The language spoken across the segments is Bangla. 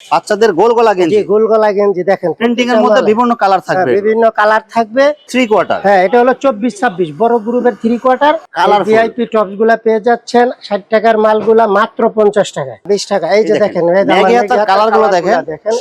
বাচ্চাদের গোল গলা গেঞ্জি। জি, গোল গলা গেঞ্জি দেখেন প্রিন্টিং এর মধ্যে বিভিন্ন কালার থাকবে। বিভিন্ন কালার থাকবে। 3 কোয়ার্টার। হ্যাঁ, এটা হলো 24-26 বড় গ্রুপের 3 কোয়ার্টার। ভিআইপি টপস গুলা পেয়ে যাচ্ছেন 60 টাকার মালগুলা মাত্র 50 টাকায়, 20 টাকা। এই যে দেখেন কালার গুলো দেখেন,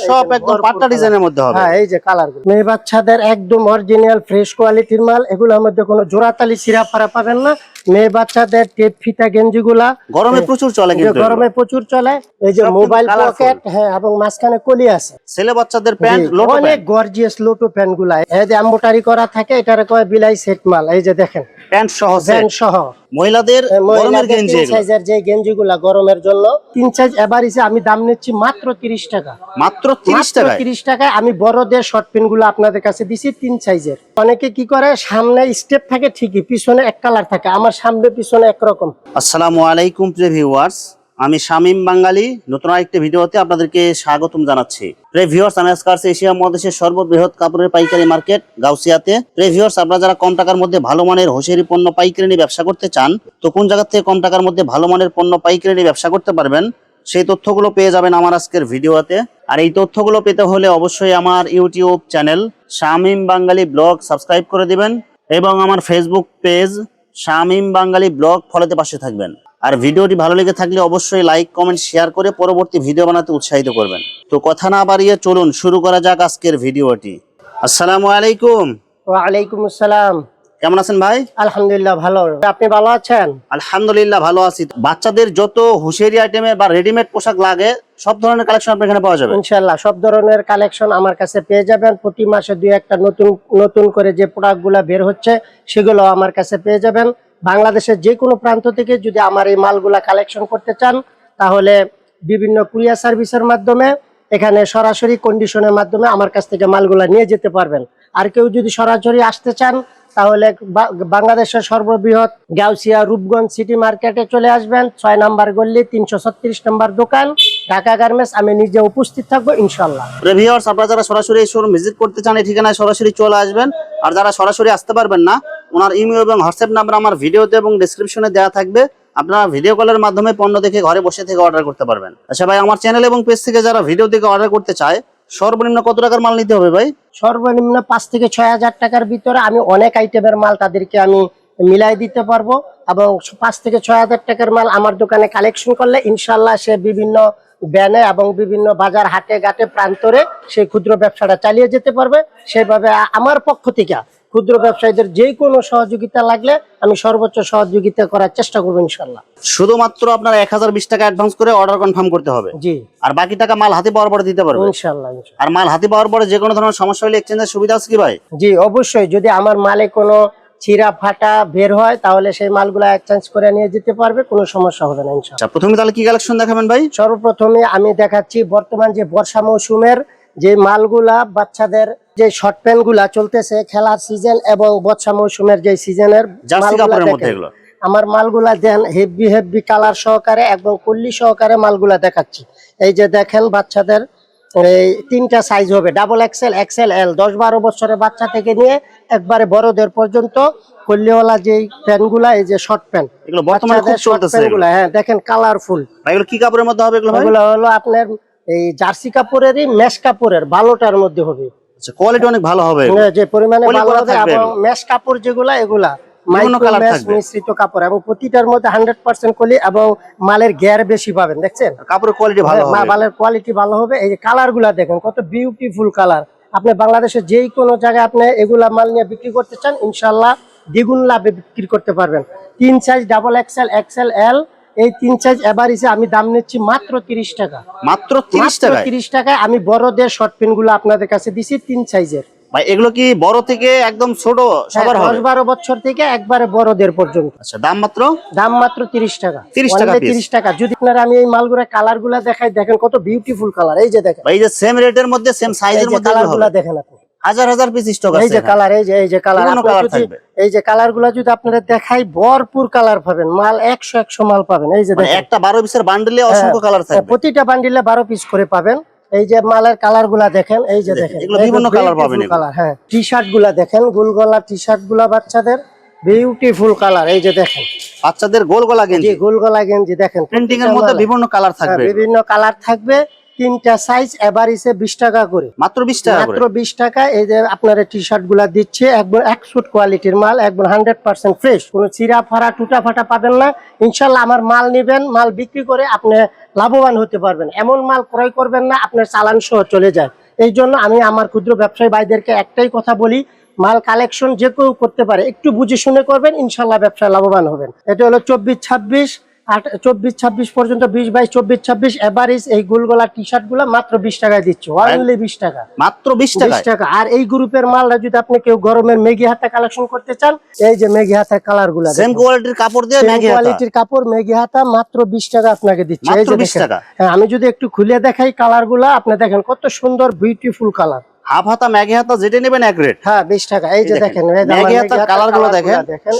সব একদম পাট্টা ডিজাইনের মধ্যে হবে। হ্যাঁ, এই যে কালার গুলো মেয়ে বাচ্চাদের একদম অরিজিনাল ফ্রেশ কোয়ালিটির মাল। এগুলোর মধ্যে কোনো জোড়াতালি সিরা ফারা পাবেন না। মেয়ে বাচ্চাদের টেপ ফিতা গেঞ্জি গুলা গরমে প্রচুর চলে, কিন্তু গরমে প্রচুর চলে। এই যে মোবাইল পকেট, হ্যাঁ, এবং মাঝখানে কলি আছে। ছেলে বাচ্চাদের প্যান্ট, লোটো অনেক গর্জিয়াস লোটো প্যান্ট গুলা এই যে এমব্রয়ডারি করা থাকে, এটারে কয় বিলাই সেট মাল। এই যে দেখেন প্যান্ট সহ, প্যান্ট সহ মহিলাদের গরমের গেঞ্জি, 3 সাইজের যে গেঞ্জি গুলা গরমের জন্য 3 সাইজ এভারেজে আমি দাম নিচ্ছি মাত্র 30 টাকা। মাত্র 30 টাকা। 30 টাকায় আমি বড়দের শর্ট প্যান্ট গুলো আপনাদের কাছে দিছি 3 সাইজের। অনেকে কি করে, সামনে স্টেপ থাকে ঠিকই, পিছনে এক কালার থাকে। আমার সামনে পিছনে একরকম। আসসালামু আলাইকুম প্রিয় ভিউয়ার্স, আমি শামীম বাঙালি নতুন আরেকটি ভিডিওতে আপনাদেরকে স্বাগতম জানাচ্ছি। প্রিয় ভিউয়ার্স, আমি আজকে আসছি এশিয়া মহাদেশের সর্ববৃহৎ কাপড়ের পাইকারি মার্কেট গাউসিয়াতে। প্রিয় ভিউয়ার্স, আপনারা যারা কম টাকার মধ্যে ভালো মানের হোসেরি পণ্য পাইকারি নিয়ে ব্যবসা করতে চান, তো কোন জায়গা থেকে কম টাকার মধ্যে ভালো মানের পণ্য পাইকারি নিয়ে ব্যবসা করতে পারবেন, সেই তথ্যগুলো পেয়ে যাবেন আমার আজকের ভিডিওতে। আর এই তথ্যগুলো পেতে হলে অবশ্যই আমার ইউটিউব চ্যানেল শামীম বাঙালি ব্লগ সাবস্ক্রাইব করে দিবেন এবং আমার ফেসবুক পেজ শামীম বাঙালি ব্লগ ফলোতে পাশে থাকবেন। আর ভিডিওটি ভালো লেগে থাকলে অবশ্যই লাইক কমেন্ট শেয়ার করে পরবর্তী ভিডিও বানাতে উৎসাহিত করবেন। তো কথা না বাড়িয়ে চলুন শুরু করা যাক আজকের ভিডিওটি। আসসালামু আলাইকুম। ওয়া আলাইকুম আসসালাম। কেমন আছেন ভাই? আলহামদুলিল্লাহ ভালো। আপনি ভালো আছেন? আলহামদুলিল্লাহ ভালো আছি। বাচ্চাদের যত হুঁশিয়ারি আইটেমে বা রেডিমেড পোশাক লাগে সব ধরনের কালেকশন আপনার এখানে পাওয়া যাবে ইনশাআল্লাহ। সব ধরনের কালেকশন আমার কাছে পেয়ে যাবেন। প্রতি মাসে 2-1টা নতুন করে যে প্রোডাক্টগুলো বের হচ্ছে সেগুলো আমার কাছে পেয়ে যাবেন। বাংলাদেশের যে কোনো প্রান্ত থেকে যদি আমার এই মালগুলা কালেকশন করতে চান, তাহলে বিভিন্ন কুরিয়ার সার্ভিসের মাধ্যমে, এখানে সরাসরি কন্ডিশনের মাধ্যমে আমার কাছ থেকে মালগুলা নিয়ে যেতে পারবেন। আর কেউ যদি সরাসরি আসতে চান, তাহলে বাংলাদেশের সর্ববৃহৎ গাউসিয়া রূপগঞ্জ সিটি মার্কেটে চলে আসবেন। 6 নম্বর গল্লি, 336 নম্বর দোকান, ঢাকা গার্মেন্টস। আমি নিজে উপস্থিত থাকবো ইনশাআল্লাহ। ভিউয়ার্স, আপনারা যারা সরাসরি এই শোরুম ভিজিট করতে চান এই ঠিকানায় সরাসরি চলে আসবেন। আর যারা সরাসরি আসতে পারবেন না, ওনার ইমেল এবং হোয়াটসঅ্যাপ নাম্বার আমার ভিডিওতে এবং ডেসক্রিপশনে দেওয়া থাকবে। আপনারা ভিডিও কলের মাধ্যমে পণ্য দেখে ঘরে বসে থেকে অর্ডার করতে পারবেন। আচ্ছা ভাই, আমার চ্যানেল এবং পেজ থেকে যারা ভিডিও দেখে অর্ডার করতে চায়, সর্বনিম্ন কত টাকার মাল নিতে হবে ভাই? সর্বনিম্ন 5 থেকে 6,000 টাকার ভিতরে আমি অনেক আইটেমের মাল তাদেরকে আমি মিলাই দিতে পারবো। এবং 5 থেকে 6,000 টাকার মাল আমার দোকানে কালেকশন করলে ইনশাআল্লাহ সে বিভিন্ন ব্যানে এবং বিভিন্ন বাজার হাটে ঘাটে প্রান্তরে সেই ক্ষুদ্র ব্যবসাটা চালিয়ে যেতে পারবে। সেভাবে আমার পক্ষ থেকে ক্ষুদ্র ব্যবসায়ীদের যে কোনো সহযোগিতা লাগলে আমি সর্বোচ্চ সহযোগিতা করার চেষ্টা করবো ইনশাআল্লাহ। শুধুমাত্র আপনার 1020 টাকা অ্যাডভান্স করে অর্ডার কনফার্ম করতে হবে। জি, আর বাকি টাকা মাল হাতে পাওয়ার পরে দিতে পারবেন ইনশাআল্লাহ। আর মাল হাতে পাওয়ার পরে যে কোনো ধরনের সমস্যা হলে এক্সচেঞ্জের সুবিধা আছে কি ভাই? জি, অবশ্যই। যদি আমার মালে কোনো ছিঁড়া ফাটা বের হয়, তাহলে সেই মালগুলো এক্সচেঞ্জ করে নিয়ে যেতে পারবে, কোনো সমস্যা হবে না ইনশাআল্লাহ। আচ্ছা, প্রথমে তাহলে কি কালেকশন দেখাবেন ভাই? সর্বপ্রথমে আমি দেখাচ্ছি বর্তমান যে বর্ষা মৌসুমের যে মালগুলা, বাচ্চাদের যে শর্ট প্যান্ট গুলা চলতেছে খেলার সিজন এবং বর্ষা মৌসুমের যে সিজনের আমার মালগুলা দেন হেভি কালার সহকারে এবং কল্লি সহকারে মালগুলা দেখাচ্ছি। এই যে দেখেন, বাচ্চাদের এই 3টা সাইজ হবে, ডাবল এক্সেল, এক্সেল, এল। 10-12 বছরের বাচ্চা থেকে নিয়ে একবারে বড়দের পর্যন্ত কল্লিওয়ালা যেই প্যান্ট গুলা, এই যে শর্ট প্যান্ট, এগুলো বর্তমানে খুব চলতেছে এগুলো। হ্যাঁ, দেখেন কালারফুল। এগুলো কি কাপড়ের মধ্যে হবে? এগুলো হলো আপনার এই জার্সি কাপড়েরই মেশ কাপড়ের ভালোটার মধ্যে হবে। আচ্ছা, কোয়ালিটি অনেক ভালো হবে, যে পরিমাণে ভালো হবে। এবং মেশ কাপড় যেগুলা, এগুলা মিশ্রিত কাপড় এবং প্রতিটার মধ্যে 100% কলি এবং মালের গ্যার বেশি পাবেন। দেখছেন কাপড়ের কোয়ালিটি ভালো হবে, মালের কোয়ালিটি ভালো হবে। এই যে কালার গুলা দেখেন, কত বিউটিফুল কালার। আপনি বাংলাদেশের যেই কোনো জায়গায় আপনি এগুলা মাল নিয়ে বিক্রি করতে চান, ইনশাআল্লাহ দ্বিগুণ লাভে বিক্রি করতে পারবেন। 3 সাইজ, ডাবল এক্সেল, এক্সেল, এল, এই 3 সাইজ এভারেজে আমি দাম নিচ্ছি মাত্র 30 টাকা। মাত্র 30 টাকায় আমি বড়দের শর্ট প্যান্ট গুলো আপনাদের কাছে দিছি 3 সাইজের। ভাই, এগুলো কি বড় থেকে একদম ছোট সবার হবে? 10-12 বছর থেকে একবারে বড়দের পর্যন্ত। আচ্ছা, দাম মাত্র 30 টাকা। 30 টাকা। যদি আপনারা আমি এই মালগুলা কালার গুলা দেখাই, দেখেন কত বিউটিফুল কালার। এই যে দেখেন, এই যে সেম রেটের মধ্যে সেম সাইজের মধ্যে কালার গুলা দেখেন আপনি, হাজার পিস স্টক আছে। এই যে কালার, এই যে কালার, এই যে কালার গুলা যদি আপনারা দেখাই, ভরপুর কালার পাবেন। মাল 100 মাল পাবেন। এই যে দেখেন, একটা 12 পিসের বান্ডেলে অসংখ্য কালার থাকবে। প্রতিটা বান্ডিলে 12 পিস করে পাবেন। এই যে মালের কালার গুলা দেখেন, এই যে দেখেন, এগুলো বিভিন্ন কালার পাবেন। হ্যাঁ, টি শার্ট গুলা দেখেন, গোল গলা টি শার্ট গুলা বাচ্চাদের বিউটিফুল কালার। এই যে দেখেন, বাচ্চাদের গোল গলা গেঞ্জি, গোল গলা গেঞ্জি দেখেন, প্রিন্টিং এর মধ্যে বিভিন্ন কালার থাকবে, বিভিন্ন কালার থাকবে। তিনটা সাইজ এভারেজে 20 টাকা করে, মাত্র 20 টাকা করে। মাত্র 20 টাকা। এই যে আপনার টি শার্ট গুলা দিচ্ছে একদম এক্সপোর্ট কোয়ালিটির মাল, একদম 100% ফ্রেশ, কোনো চিরা ফাড়া টুটা ফাটা পাবেন না ইনশাল্লাহ। আমার মাল নেবেন, মাল বিক্রি করে আপনি লাভবান হতে পারবেন। এমন মাল ক্রয় করবেন না আপনার চালান সহ চলে যায়। এই জন্য আমি আমার ক্ষুদ্র ব্যবসায়ী ভাইদেরকে একটাই কথা বলি, মাল কালেকশন যে কেউ করতে পারে, একটু বুঝে শুনে করবেন, ইনশাল্লাহ ব্যবসায় লাভবান হবেন। এটা হলো 24-26, 24-26 পর্যন্ত, 20-22, 24-26 এভারেজ এই গোলগলা টি শার্ট গুলা মাত্র 20 টাকায় দিচ্ছে, অনলি 20 টাকা, মাত্র 20 টাকা। 20 টাকা। আর এই গ্রুপের মালটা যদি আপনি কেউ গরমের মেঘি হাতা কালেকশন করতে চান, এই যে মেঘি হাতার কালার গুলা, সেম কোয়ালিটির কাপড় দিয়ে মেঘি হাতা, কোয়ালিটির কাপড় মেঘি হাতা মাত্র 20 টাকা আপনাকে দিচ্ছে। এই মাত্র যে 20 দেখেন, টাকা। হ্যাঁ আমি যদি একটু খুলে দেখাই কালার গুলা, আপনি দেখেন কত সুন্দর বিউটিফুল কালার। হাফ হাতা মেঘি হাতা যেটা নেবেন এক রেট। হ্যাঁ 20 টাকা। এই যে দেখেন মেঘি হাতার কালার গুলো দেখেন,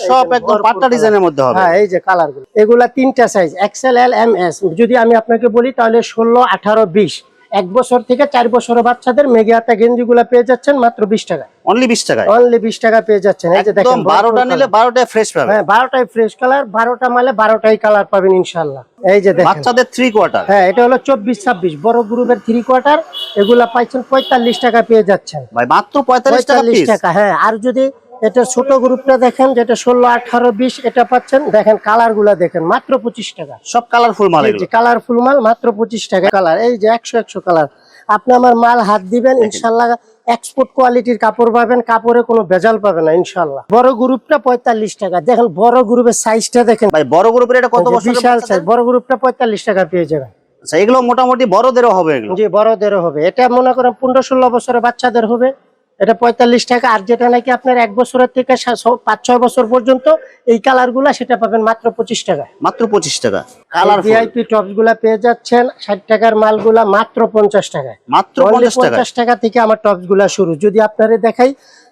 সব একদম পাট্টা ডিজাইনের মধ্যে হবে। হ্যাঁ এই যে কালার গুলো, এগুলা তিনটা সাইজ এক্সেল, এল, এম, এস। যদি আমি আপনাকে বলি তাহলে 16, 18, 20, 1 বছর থেকে 4 বছরের বাচ্চাদের মেঘি হাতা গেঞ্জি গুলা পেয়ে যাচ্ছেন মাত্র 20 টাকা, অনলি 20 টাকায়, অনলি 20 টাকা পেয়ে যাচ্ছেন। এই যে দেখেন 12টা নিলে 12টাই ফ্রেশ পাবেন। হ্যাঁ 12টাই ফ্রেশ কালার, 12টা মালে 12টাই কালার পাবেন ইনশাআল্লাহ। এই যে দেখেন বাচ্চাদের 3 কোয়ার্টার, হ্যাঁ এটা হলো 24-26 বড় গ্রুপের 3 কোয়ার্টার, এগুলা পাইছেন 45 টাকা পেয়ে যাচ্ছেন ভাই মাত্র 45 টাকা পিস। টাকা। হ্যাঁ আর যদি এটা ছোট গ্রুপটা দেখেন, যেটা 16, 18, 20, এটা পাচ্ছেন, দেখেন কালার গুলা দেখেন মাত্র 25 টাকা, সব কালারফুল মাল এগুলো। কালারফুল মাল মাত্র 25 টাকা কালার। এই যে 100 কালার, আপনি আমার মাল হাত দিবেন ইনশাল্লাহ এক্সপোর্ট কোয়ালিটির কাপড় পাবেন, কাপড়ে কোনো ভেজাল পাবেন না ইনশাল্লাহ। বড় গ্রুপটা 45 টাকা, দেখেন বড় গ্রুপের সাইজটা দেখেন ভাই বড় গ্রুপের এটা কত বছর? বিশাল সাইজ, বড় গ্রুপটা 45 টাকা পেয়ে যাবেন। আচ্ছা এগুলো মোটামুটি বড়দেরও হবে এগুলো? জি বড়দেরও হবে, এটা মনে করেন 15-16 বছরের বাচ্চাদের হবে, এটা 45 টাকা। আর যেটা নাকি আপনার 1 বছরের থেকে 5-6 বছর পর্যন্ত এই কালার গুলা, সেটা পাবেন মাত্র 25 টাকা, মাত্র 25 টাকা। কালার ভিআইপি টপস গুলা পেয়ে যাচ্ছেন 60 টাকার মালগুলা মাত্র 50 টাকায়, মাত্র 50 টাকা। 50 টাকা থেকে আমার টপস গুলা শুরু। যদি আপনারে দেখাই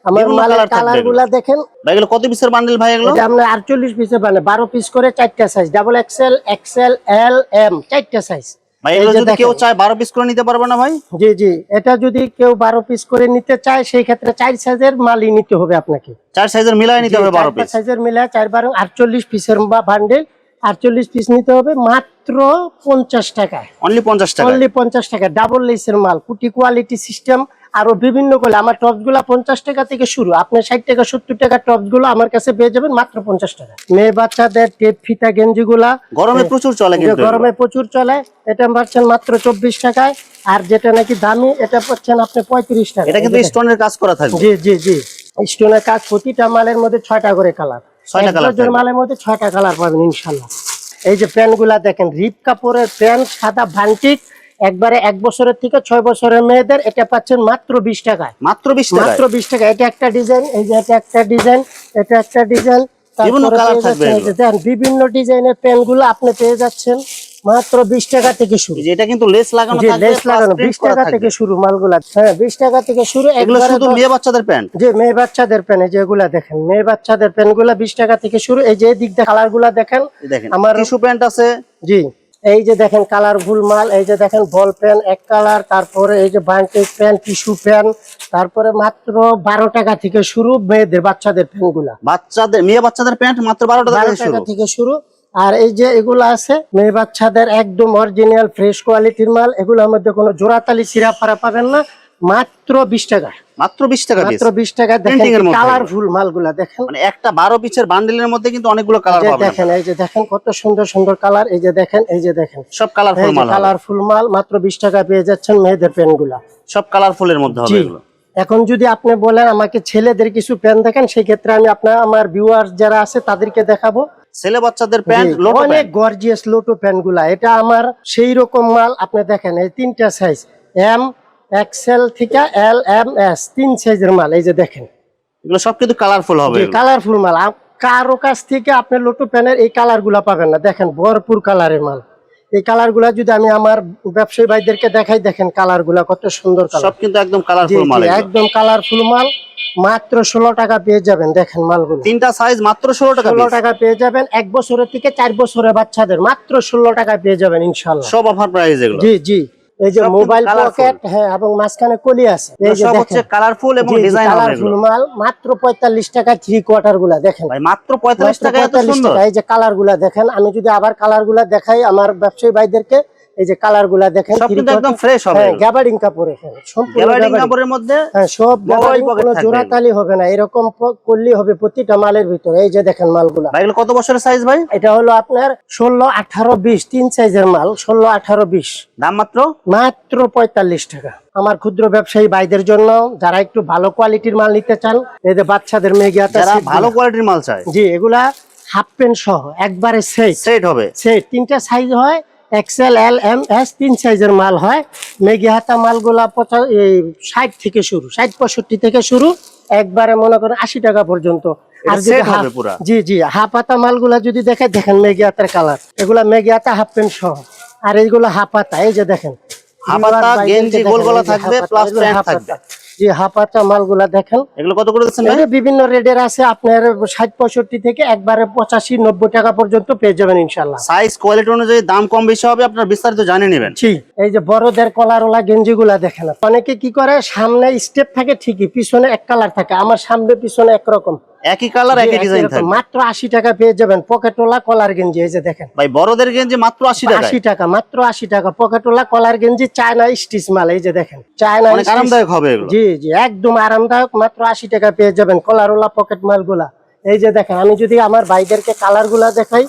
আমার মালের কালার গুলা দেখেন। ভাই এগুলো কত পিসের বান্ডেল ভাই এগুলো? এটা আমরা 48 পিসে বানে, 12 পিস করে 4টা সাইজ, ডাবল এক্সেল, এক্সেল, এল, এম, 4টা সাইজ। ভাই এগুলো যদি কেউ চায় 12 পিস করে নিতে পারবে না ভাই? জি জি, এটা যদি কেউ 12 পিস করে নিতে চায় সেই ক্ষেত্রে 4 সাইজের মালই নিতে হবে আপনাকে, 4 সাইজের মিলাই নিতে হবে 12 পিস। 4 সাইজের মিলায় 4 48 পিসের বান্ডেল, 48 পিস নিতে হবে মাত্র 50 টাকায়, অনলি 50 টাকা, অনলি 50 টাকা। ডাবল লেসের মাল, কুটি কোয়ালিটি সিস্টেম, আরো বিভিন্ন করে আমার টপস গুলা 50 টাকা থেকে শুরু। আপনি 60 টাকা 70 টাকা টপস গুলো আমার কাছে পেয়ে যাবেন মাত্র 50 টাকা। মেয়ে বাচ্চাদের টেপ ফিতা গেঞ্জি গুলা গরমে প্রচুর চলে, কিন্তু গরমে প্রচুর চলে, এটা পাচ্ছেন মাত্র 24 টাকায়। আর যেটা নাকি দামি, এটা পাচ্ছেন আপনি 35 টাকা। এটা কিন্তু স্টোনের কাজ করা থাকবে। জি জি জি, স্টোনের কাজ, প্রতিটা মালের মধ্যে 6টা করে কালার, 6টা কালার মালের মধ্যে 6টা কালার পাবেন ইনশাআল্লাহ। এই যে প্যান্ট গুলা দেখেন, রিপ কাপড়ের প্যান্ট, সাদা ভান্টিক, একবারে 1 বছরের থেকে 6 বছরের মেয়েদের, এটা পাচ্ছেন মাত্র 20 টাকায়, মাত্র 20 টাকা, মাত্র 20 টাকা। এটা একটা ডিজাইন, এই যে এটা একটা ডিজাইন, এটা একটা ডিজাইন, বিভিন্ন কালার থাকবে। দেখেন বিভিন্ন ডিজাইনের প্যান্ট গুলো আপনি পেয়ে যাচ্ছেন মাত্র 20 টাকা থেকে শুরু। এটা কিন্তু লেস লাগানো থাকবে, লেস লাগানো 20 টাকা থেকে শুরু মালগুলা। হ্যাঁ 20 টাকা থেকে শুরু। এগুলো শুধু মেয়ে বাচ্চাদের প্যান্ট? যে মেয়ে বাচ্চাদের প্যান্ট, যেগুলা দেখেন মেয়ে বাচ্চাদের প্যান্ট গুলা 20 টাকা থেকে শুরু। এই যে দিক দিয়ে কালার গুলা দেখেন, আমার টিস্যু প্যান্ট আছে। জি এই যে দেখেন কালারফুল মাল, এই যে দেখেন বল প্যান্ট 1 কালার, তারপরে এই যে বান্টিক প্যান্ট, টিস্যু প্যান্ট, তারপরে মাত্র 12 টাকা থেকে শুরু মেয়েদের বাচ্চাদের প্যান্ট গুলা। বাচ্চাদের মেয়ে বাচ্চাদের প্যান্ট মাত্র 12 টাকা থেকে শুরু। আর এই যে এগুলো আছে মেয়ে বাচ্চাদের একদম অরিজিনাল ফ্রেশ কোয়ালিটির মাল, এগুলোর মধ্যে কোনো জোড়াতালি সিরা ফাড়া পাবেন না, মাত্র 20 টাকা, মাত্র 20 টাকা পিস, মাত্র 20 টাকা। দেখেন কালারফুল মালগুলা দেখেন, মানে একটা 12 পিসের বান্ডেলের মধ্যে কিন্তু অনেকগুলো কালার পাবেন। দেখেন এই যে দেখেন কত সুন্দর সুন্দর কালার, এই যে দেখেন, এই যে দেখেন সব কালারফুল মাল, কালারফুল মাল মাত্র 20 টাকা পেয়ে যাচ্ছেন মেয়েদের প্যান্ট গুলা, সব কালারফুলের মধ্যে হবে এগুলো। এখন যদি আপনি বলেন আমাকে ছেলেদের কিছু প্যান্ট দেখেন, সেই ক্ষেত্রে আমি আমার ভিউয়ার্স যারা আছে তাদেরকে দেখাবো ছেলে বাচ্চাদের প্যান্ট, লোটো অনেক গর্জিয়াস লোটো প্যান্ট গুলা। এটা আমার সেই রকম মাল, আপনি দেখেন এই 3টা সাইজ, এম, এক্সেল থেকে এল, এম, এস, 3 সাইজের মাল। এই যে দেখেন এগুলো সব কিন্তু কালারফুল হবে, কালারফুল মাল। কারো কাছ থেকে আপনি লোটো প্যান্টের এই কালার গুলা পাবেন না, দেখেন ভরপুর কালারের মাল। এই কালার গুলা যদি আমি আমার ব্যবসায়ী ভাইদেরকে দেখাই, দেখেন কালার গুলা কত সুন্দর, সব কিন্তু একদম কালারফুল মাল, একদম কালারফুল মাল। মাত্র 16 টাকা পেয়ে যাবেন, দেখেন মালগুলো 3টা সাইজ মাত্র 16 টাকা, 16 টাকা পেয়ে যাবেন। 1 বছরের থেকে 4 বছরের বাচ্চাদের মাত্র 16 টাকা পেয়ে যাবেন ইনশাআল্লাহ, সব অফার প্রাইস এগুলো। জি জি, এই যে মোবাইল পকেট, হ্যাঁ, এবং মাঝখানে কলি আছে, এই যে সব হচ্ছে কালারফুল এবং ডিজাইন হবে কালারফুল মাল। মাত্র 45 টাকা 3 কোয়ার্টার গুলা দেখেন ভাই, মাত্র 45 টাকা, এত সুন্দর। এই যে কালার গুলা দেখেন, আমি যদি আবার কালার গুলা দেখাই আমার ব্যবসায়ী ভাইদেরকে, এই যে কালার গুলা দেখেন, সব কিন্তু একদম ফ্রেশ হবে। গ্যাবার্ডিং কাপড়ে, সম্পূর্ণ গ্যাবার্ডিং কাপড়ের মধ্যে সব কোনো জোড়াতালি হবে না, এরকম করলেই হবে প্রতিটা মালের ভিতরে। এই যে দেখেন মালগুলা। ভাই এগুলো কত বছরের সাইজ ভাই? এটা হলো আপনার 16, 18, 20 তিন সাইজের মাল। 16, 18, 20। দাম মাত্র 45 টাকা। আমার ক্ষুদ্র ব্যবসায়ী ভাইদের জন্য, যারা একটু ভালো কোয়ালিটির মাল নিতে চান, এই যে বাচ্চাদের মেগিয়াটা, যারা ভালো কোয়ালিটির মাল চায়, জি, এগুলা হাফ প্যান্ট সহ একবারে সেট হবে। তিনটা সাইজ হয়, এক্সেল, এল, এম, এস, তিন সাইজের মাল হয়। মেগি হাতা মালগুলা 60 থেকে শুরু, 60-65 থেকে শুরু, একবারে মনে করেন 80 টাকা পর্যন্ত। আর যদি জি জি হাফ হাতা মালগুলা যদি দেখেন মেগি হাতার কালার, এগুলা মেগি হাতা হাফ প্যান্ট সহ। আর এইগুলো হাফ হাতা, এই যে দেখেন হাফ হাতা গেঞ্জি গোল গলা থাকবে, প্লাস প্যান্ট থাকবে। জি, হাফ হাতা মালগুলা দেখেন। এগুলো কত করে দিচ্ছেন ভাই? বিভিন্ন রেটের আছে, আপনার 60-65 থেকে একবারে 85-90 টাকা পর্যন্ত পেয়ে যাবেন ইনশাল্লাহ। সাইজ কোয়ালিটি অনুযায়ী দাম কম বেশি হবে, আপনারা বিস্তারিত জানিয়ে নেবেন। জি, এই যে বড়দের কলারওয়ালা গেঞ্জি গুলা দেখেন। অনেকে কি করে, সামনে স্টেপ থাকে ঠিকই, পিছনে এক কালার থাকে। আমার সামনে পিছনে একরকম, একই কালার একই ডিজাইন থাকবে। মাত্র 80 টাকা পেয়ে যাবেন পকেটওয়ালা কলার গেঞ্জি। এই যে দেখেন ভাই, বড়দের গেঞ্জি মাত্র 80 টাকা। 80 টাকা, মাত্র 80 টাকা পকেটওয়ালা কলার গেঞ্জি, চায়না স্টিচ মাল। এই যে দেখেন চায়না, অনেক আরামদায়ক হবে এগুলো। জি জি, একদম আরামদায়ক। মাত্র 80 টাকা পেয়ে যাবেন কলারওয়ালা পকেট মালগুলা। এই যে দেখেন, আমি যদি আমার ভাইদেরকে কালার গুলা দেখাই,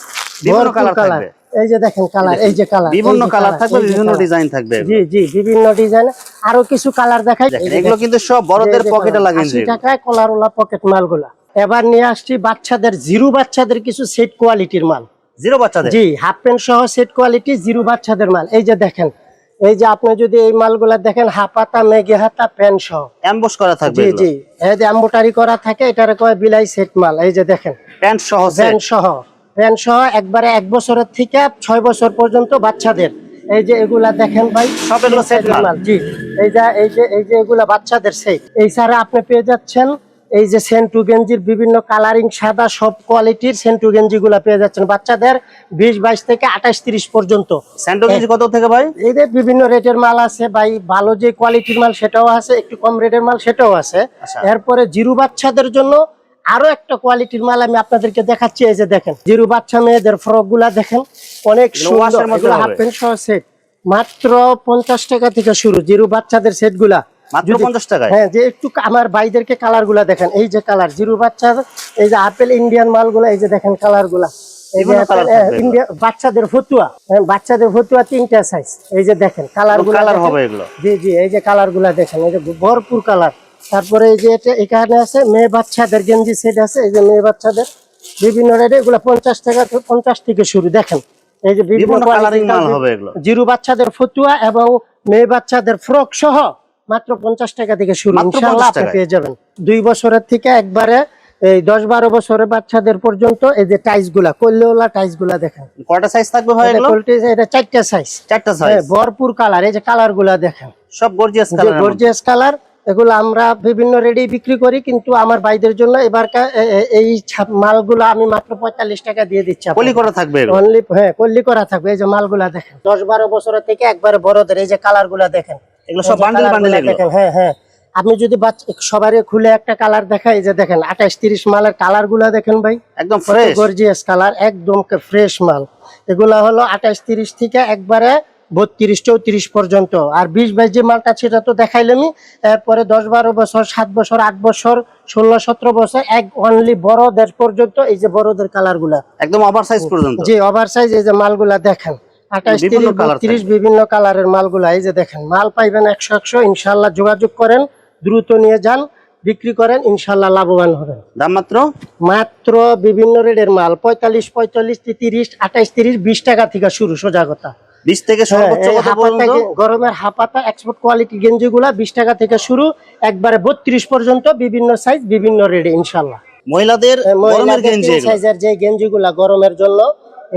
বিভিন্ন কালার থাকবে। এই যে দেখেন কালার, এই যে কালার, বিভিন্ন কালার থাকবে, বিভিন্ন ডিজাইন থাকবে। জি জি, বিভিন্ন ডিজাইন। আরো কিছু কালার দেখাই। এগুলো কিন্তু সব বড়দের পকেটে লাগে। 80 টাকায় কলারওয়ালা পকেট মালগুলা। এবার নিয়ে আসছি বাচ্চাদের, জিরো বাচ্চাদের কিছু সেট কোয়ালিটির মাল। জিরো বাচ্চাদের? জি, হাফ প্যান্ট সহ সেট কোয়ালিটি জিরো বাচ্চাদের মাল। এই যে দেখেন, এই যে আপনি যদি এই মালগুলা দেখেন, হাফ হাতা মেগি হাতা প্যান্ট সহ এমবস করা থাকবে। জি জি, এই যে এমব্রয়ডারি করা থাকে, এটারে কয় বিলাই সেট মাল। এই যে দেখেন প্যান্ট সহ, প্যান্ট সহ একবারে 1 বছরের থেকে 6 বছর পর্যন্ত বাচ্চাদের। এই যে এগুলা দেখেন ভাই, সব এগুলো সেট মাল। জি, এই যে এগুলা বাচ্চাদের সেট। এই ছাড়া আপনি পেয়ে যাচ্ছেন এই যে সেন্টু গেঞ্জির বিভিন্ন কালারিং, সাদা সব কোয়ালিটির সেন্টু গেঞ্জি গুলা পেয়ে যাচ্ছেন বাচ্চাদের 20-22 থেকে 28-30 পর্যন্ত। সেন্টু গেঞ্জি কত থেকে ভাই? এই যে বিভিন্ন রেটের মাল আছে ভাই, ভালো যে কোয়ালিটির মাল সেটাও আছে, একটু কম রেটের মাল সেটাও আছে। এরপরে জিরো বাচ্চাদের জন্য আরো একটা কোয়ালিটির মাল আমি আপনাদেরকে দেখাচ্ছি। এই যে দেখেন, জিরো বাচ্চা মেয়েদের ফ্রক গুলা দেখেন, অনেক সুন্দর। হাফ প্যান্ট সহ সেট মাত্র 50 টাকা থেকে শুরু, জিরো বাচ্চাদের সেট গুলা মাত্র 50 টাকায়। হ্যাঁ, যে একটু আমার ভাইদেরকে কালার গুলা দেখেন। এই যে কালার, জিরো বাচ্চার, এই যে আপেল ইন্ডিয়ান মাল গুলা, এই যে দেখেন কালার গুলা। বাচ্চাদের ফতুয়া, বাচ্চাদের ফতুয়া 3টা সাইজ। এই যে দেখেন কালার গুলা হবে এগুলো। জি জি, এই যে কালার গুলা দেখেন, এই যে ভরপুর কালার। তারপরে এই যে এখানে আছে মেয়ে বাচ্চাদের গেঞ্জি সেট আছে। এই যে মেয়ে বাচ্চাদের বিভিন্ন রেটে, এগুলো 50 থেকে শুরু। দেখেন এই যে বিভিন্ন কালারিং মাল হবে এগুলো। জিরো বাচ্চাদের ফতুয়া এবং মেয়ে বাচ্চাদের ফ্রক সহ মাত্র 50 টাকা থেকে শুরু। ইনশাআল্লাহ আপনি পেয়ে যাবেন। 2 বছরের থেকে একবারে এই 10-12 বছরের বাচ্চাদের পর্যন্ত। এই যে টাইস গুলা, কল্লেওয়ালা টাইস গুলা দেখেন। কয়টা সাইজ থাকবে ভাই এগুলো? এটা 4টা সাইজ। 4টা সাইজ, ভরপুর কালার। এই যে কালার গুলা দেখেন, সব গর্জিয়াস কালার, গর্জিয়াস কালার। এগুলো আমরা বিভিন্ন রেটে বিক্রি করি, কিন্তু আমার ভাইদের জন্য এবার এই মালগুলো আমি মাত্র 45 টাকা দিয়ে দিচ্ছি। কলি করা থাকবে অনলি, হ্যাঁ কলি করা থাকবে। এই যে মালগুলা দেখেন, 10-12 বছরের থেকে একবারে বড়দের। এই যে কালার গুলা দেখেন, এগুলো সব বান্ডেল বান্ডেল দেখেন। হ্যাঁ হ্যাঁ, আপনি যদি সবারই খুলে একটা কালার দেখাই, এই যে দেখেন 28-30 মালের কালার গুলা দেখেন ভাই, একদম ফ্রেশ গর্জিয়াস কালার, একদম ফ্রেশ মাল। এগুলা হলো 28-30 থেকে একবারে 32-34 পর্যন্ত। আর 20-22 যে মালটা সেটা তো দেখাইলামই। এরপরে 10-12 বছর, 7 বছর, 8 বছর, 16-17 বছর, অনলি বড়দের পর্যন্ত। এই যে বড়দের কালার গুলা একদম ওভার সাইজ পর্যন্ত। জি, ওভার সাইজ। এই যে মালগুলা দেখেন, 28-30 বিভিন্ন কালারের মালগুলা। এই যে দেখেন, মাল পাইবেন 100 ইনশাল্লাহ। যোগাযোগ করেন, দ্রুত নিয়ে যান, বিক্রি করেন, ইনশাল্লাহ লাভবান হবেন। দাম মাত্র বিভিন্ন রেটের মাল 45, 30, 28-30, 20 টাকা থেকে শুরু। সোজা কথা, 20 থেকে সর্বোচ্চ কত পর্যন্ত? গরমের হাফাতা এক্সপোর্ট কোয়ালিটি গেঞ্জি গুলা 20 টাকা থেকে শুরু, একবারে 32 পর্যন্ত, বিভিন্ন সাইজ, বিভিন্ন রেটে ইনশাল্লাহ। মহিলাদের গরমের গেঞ্জি, সাইজের যে গেঞ্জি গুলা গরমের জন্য,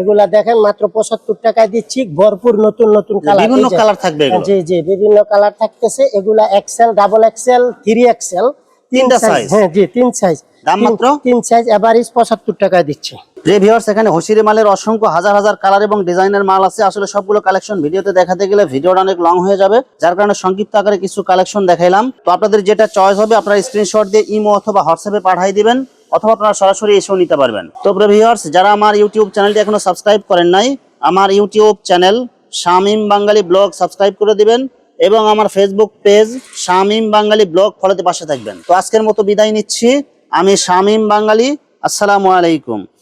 এগুলা দেখেন মাত্র 75 টাকায় দিচ্ছি। ভরপুর নতুন নতুন কালার, বিভিন্ন কালার থাকবে। জি জি, বিভিন্ন কালার থাকতেছে। এগুলা এক্সেল, ডাবল এক্সেল, 3XL, 3টা সাইজ। হ্যাঁ জি, 3 সাইজ। দাম মাত্র 3 সাইজ, এভারেজ 75 টাকায় দিচ্ছে। যে ভিউয়ার্স, এখানে হোশিরি মালের অসংখ্য হাজার হাজার কালার এবং ডিজাইনের মাল আছে। আসলে সবগুলো কালেকশন ভিডিওতে দেখাতে গেলে ভিডিওটা অনেক লং হয়ে যাবে, যার কারণে সংক্ষিপ্ত আকারে কিছু কালেকশন দেখাইলাম। তো আপনাদের যেটা চয়েস হবে, আপনারা স্ক্রিনশট দিয়ে ইমো অথবা হোয়াটসঅ্যাপে পাঠিয়ে দিবেন, অথবা আপনারা সরাসরি এসেও নিতে পারবেন। তো ভিউয়ার্স, যারা আমার ইউটিউব চ্যানেলটি এখনো সাবস্ক্রাইব করেন নাই, আমার ইউটিউব চ্যানেল শামীম বাঙালি ব্লগ সাবস্ক্রাইব করে দিবেন এবং আমার ফেসবুক পেজ শামীম বাঙালি ব্লগ ফলোতে পাশে থাকবেন। তো আজকের মতো বিদায় নিচ্ছি। আমি শামীম বাঙালি। আসসালামু আলাইকুম।